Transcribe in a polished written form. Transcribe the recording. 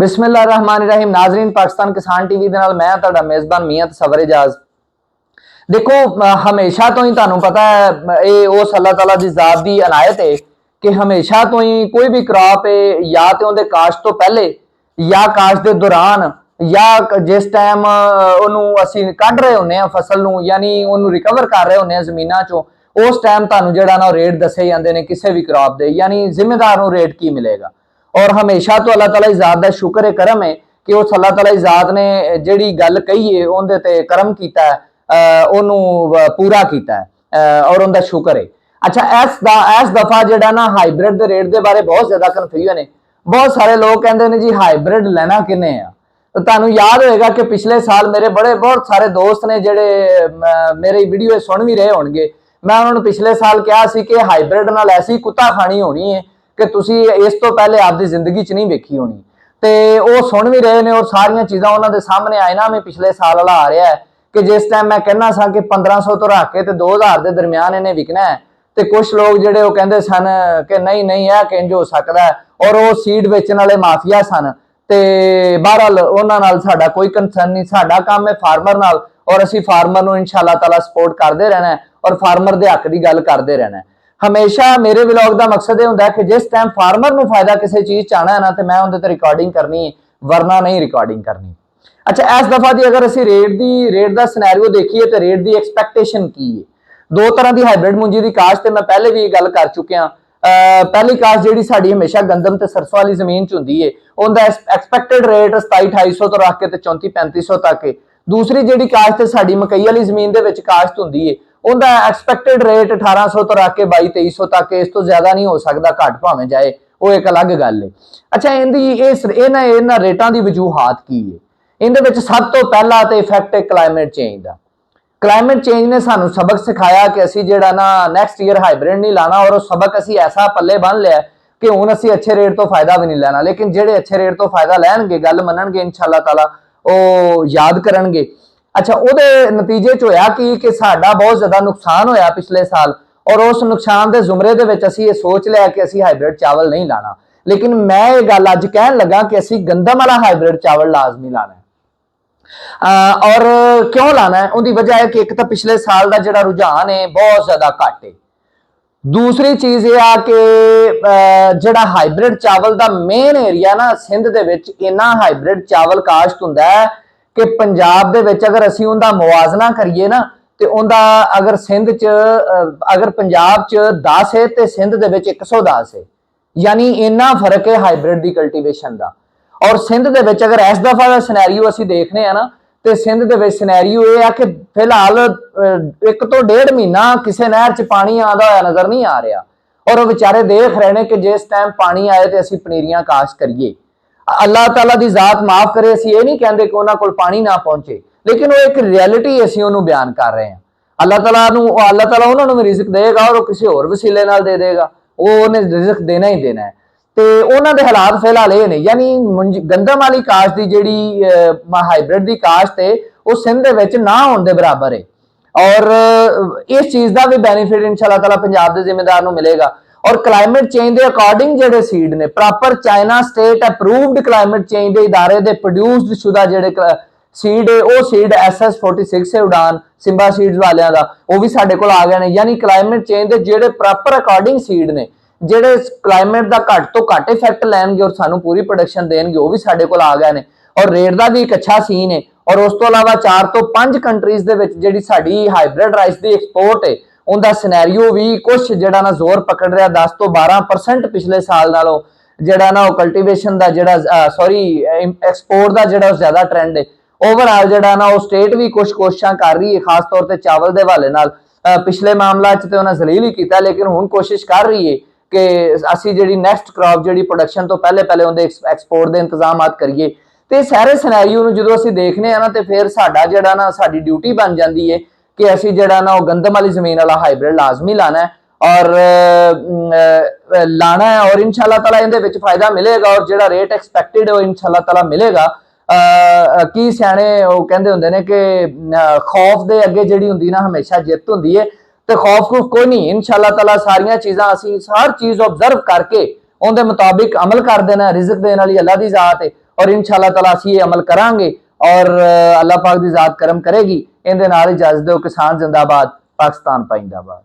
बिस्मिल्लाहिर्रहमानिर्रहीम। नाजरीन, पाकिस्तान किसान टीवी दे नाल मैं तुहाडा मेज़बान मियां तसव्वुर एजाज। देखो, हमेशा तो ही तुहानू पता है ये उस अल्लाह ताला दी ज़ात दी अनायत है कि हमेशा तो ही कोई भी क्रॉप है या तो उहदे काश्त तो पहले या काश्त दे दौरान या जिस टाइम ओनू असीं कढ रहे हुंदे आ फसल नू, यानी ओनू रिकवर कर रहे हुंदे आ ज़मीनां चों, उस टाइम तुहानू जिहड़ा ना रेट दसे जांदे ने किसी भी क्रॉप दे, यानी जिम्मेदार नू रेट की मिलेगा। और हमेशा तो अल्लाह ताला दी ज़ात दा शुक्र है, करम है कि उस अल्लाह ताला दी ज़ात ने जिहड़ी गल कही है उहदे ते करम कीता है, ओनू पूरा कीता है और उनका शुक्र है। अच्छा, इस दफा जिहड़ा ना हाईब्रिड दे रेट दे बारे बहुत ज्यादा कन्फ्यूजन है। बहुत सारे लोग कहते हैं जी हाईब्रिड लेना किन्ने आ। तो तुहानू याद होएगा कि पिछले साल मेरे बहुत सारे दोस्त ने जिहड़े मेरी वीडियो सुन भी रहे होणगे, मैं उन्होंने पिछले साल कहा सी कि हाईब्रिड नाल ऐसी कुत्ता खानी होनी है कि तुसी इस तो पहले आपकी जिंदगी च नहीं वेखी होनी। तो वो सुन भी रहे हैं और सारिया चीज़ां उन्होंने सामने आए ना। मैं पिछले साल वाला आ रहा है कि जिस टाइम मैं कहना सा कि 1500 तो रख के 2000 के दरम्यान इन्हें विकना है, तो कुछ लोग जिहड़े वो कहते सन कि नहीं नहीं यह किंज हो सकता है, और वो सीड बेचने वाले माफिया सन। तो बहरहाल उन्हां नाल साडा कोई कंसर्न नहीं, साडा काम है फार्मर नाल, और असीं फार्मर नूं इंशाअल्लाह ताला सपोर्ट करते रहना है और फार्मर दे हक की गल करते रहना है। हमेशा मेरे व्लॉग का मकसद यह होंदा है कि जिस टाइम फार्मर नूं फायदा किसी चीज़ च आना है ना, तो मैं उहदे ते रिकॉर्डिंग करनी है, वरना नहीं रिकॉर्डिंग करनी। अच्छा, इस दफा की अगर असीं रेट का सिनेरियो देखिए तो रेट की एक्सपैक्टेशन की है। दो तरह की हाईब्रिड मुंजी की काश्त मैं पहले भी गल कर चुकिया। पहली काश्त जी साड़ी हमेशा गंदम ते सरसों वाली जमीन च होंदी है, उनका एक्सपैक्टेड रेट 27-2800 तो रख के 34-3500 तक है। दूसरी जी काश्त साड़ी मकई वाली जमीन के काश्त होंदी है, उनका एक्सपैक्टेड रेट 1800 तो रख के 22-2300 तक है। इस तो ज्यादा नहीं हो सकता, घट भावें जाए, वो एक अलग गल है। अच्छा, इन्हां रेटां की वजूहात की है? इहदे सब तो पहला तो इफैक्ट है क्लाइमेट चेंज का। क्लाइमेट चेंज ने सानू सबक सिखाया कि असी जिहड़ा ना नैक्सट ईयर हाईब्रिड नहीं लाना, और सबक असी ऐसा पल्ले बन लिया कि हुण असी अच्छे रेट तो फायदा भी नहीं लेना। लेकिन जिहड़े अच्छे रेट तो फायदा लैणगे, गल मनणगे, इंशाअल्लाह ताला वो याद करनगे। अच्छा, उहदे नतीजे च होया कि साडा बहुत ज्यादा नुकसान होया पिछले साल, और उस नुकसान के जुमरे दे विच असी ये सोच लिया कि असी हाईब्रिड चावल नहीं लाना। लेकिन मैं ये गल अज कहन लगा कि असी गंदम वाला हाईब्रिड चावल लाजमी लाना है। और क्यों लाना है? उनकी वजह है कि एक तो पिछले साल का जो रुझान है बहुत ज्यादा घट है। दूसरी चीज यह आ कि जो हाईब्रिड चावल का मेन एरिया ना सिंध के इन्ना हाईब्रिड चावल काश्त होंदा है कि पंजाब दे अगर असी उनका मुआवजना करिए ना, तो उनका अगर सिंध च अगर पंजाब च 10 है तो सिंध के 110 है। यानी इन्ना फर्क है हाईब्रिड की कल्टीवेशन का। और सिंध के अगर इस दफा का सिनेरियो असी देखने हैं ना, तो सिंध के सिनेरियो यह है कि फिलहाल 1 तो 1.5 महीना किसी नहर च पानी आता हुआ नजर नहीं आ रहा, और वो बेचारे देख रहे हैं कि जिस टाइम पानी आए तो असी पनीरियां काश्त करिए। अल्लाह ताला की जात माफ करे, असी ये नहीं कहते कि उन्होंने को पानी ना पहुंचे, लेकिन वो एक रियलिटी असी उन्होंने बयान कर रहे हैं। अल्लाह ताला उन्होंने भी रिजक देगा और किसी होर वसीले नाल दे देगा, वो उन्हें रिजक देना ही देना है। तो उन्होंने हालात फिलहाल ये ने, यानी गंदम वाली काश्त की जी हाईब्रिड की काश्त है वो सिंध के ना होने के बराबर है। और इस चीज़ का भी बेनीफिट इंशाअल्लाह ताला पंजाब के जिम्मेदार मिलेगा। और क्लाइमेट चेंज के अकॉर्डिंग जो सीड ने proper China state approved climate change के इदारे के प्रोड्यूस्ड शुदा जो सीड है, वो सीड SS46 है उड़ान सिम्बा सीड्स वालियां दा, वो भी साडे कोल आ गए हैं। यानी क्लाइमेट चेंज के जोड़े प्रॉपर अकॉर्डिंग सीड ने, ਜਿਹੜੇ क्लाइमेट का घट तो घट इफेक्ट लैणगे और सानू पूरी प्रोडक्शन देंगे, वो भी साडे कोल आ गए हैं। और रेट का भी एक अच्छा सीन है। और उस तो अलावा 4 तो 5 कंट्रीज दे विच जिहड़ी साडी हाईब्रिड राइस की एक्सपोर्ट है, उनका सिनेरियो भी कुछ जिहड़ा ना जोर पकड़ रहा। 10 तो 12% पिछले साल नालों जिहड़ा ना कल्टीवेशन का जिहड़ा सॉरी एक्सपोर्ट का जिहड़ा ज्यादा ट्रेंड है। ओवरऑल जिहड़ा ना स्टेट भी कुछ कोशिशां कर रही है, खास तौर पर चावल के हवाले नाल। पिछले मामला च तो उन्हें जलील ही किया, लेकिन हुण कोशिश कर रही है कि असी जी नैक्सट क्रॉप जी प्रोडक्शन तो पहले उनके एक्सपोर्ट के इंतजाम करिए। तो सारे सिनेरियो जो असी देखने ना, तो फिर साडा जिहड़ा ना साडी ड्यूटी बन जाती है कि असी जिहड़ा ना गंदम वाली जमीन वाला हाईब्रिड लाजमी लाना है और लाना है। और इंशाअल्लाह ताला इहदे विच फायदा मिलेगा, और जिहड़ा रेट एक्सपैक्टेड है वो इंशाअल्लाह ताला मिलेगा। की सियाणे वो कहंदे हुंदे ने कि खौफ दे अगे जिहड़ी हुंदी ना हमेशा जित हुंदी है। तो खौफ खूफ कोई नहीं, इंशाअल्लाह ताला सारियां चीज़ां असी हर चीज़ ऑब्जर्व करके उनके मुताबिक अमल कर देना। रिजक देने वाली अल्लाह की जात है, ਔਰ ਇਨਸ਼ਾਅੱਲਾ ਤਾਲਾ ਅਸੀਂ ਇਹ ਅਮਲ ਕਰਾਂਗੇ ਔਰ ਅੱਲਾਹ ਪਾਕ ਦੀ ਜ਼ਾਤ ਕਰਮ ਕਰੇਗੀ। ਇਹਦੇ ਨਾਲ ਇਜਾਜ਼ਤ ਦਿਓ। ਕਿਸਾਨ ਜ਼ਿੰਦਾਬਾਦ, ਪਾਕਿਸਤਾਨ ਪਾਇੰਦਾਬਾਦ।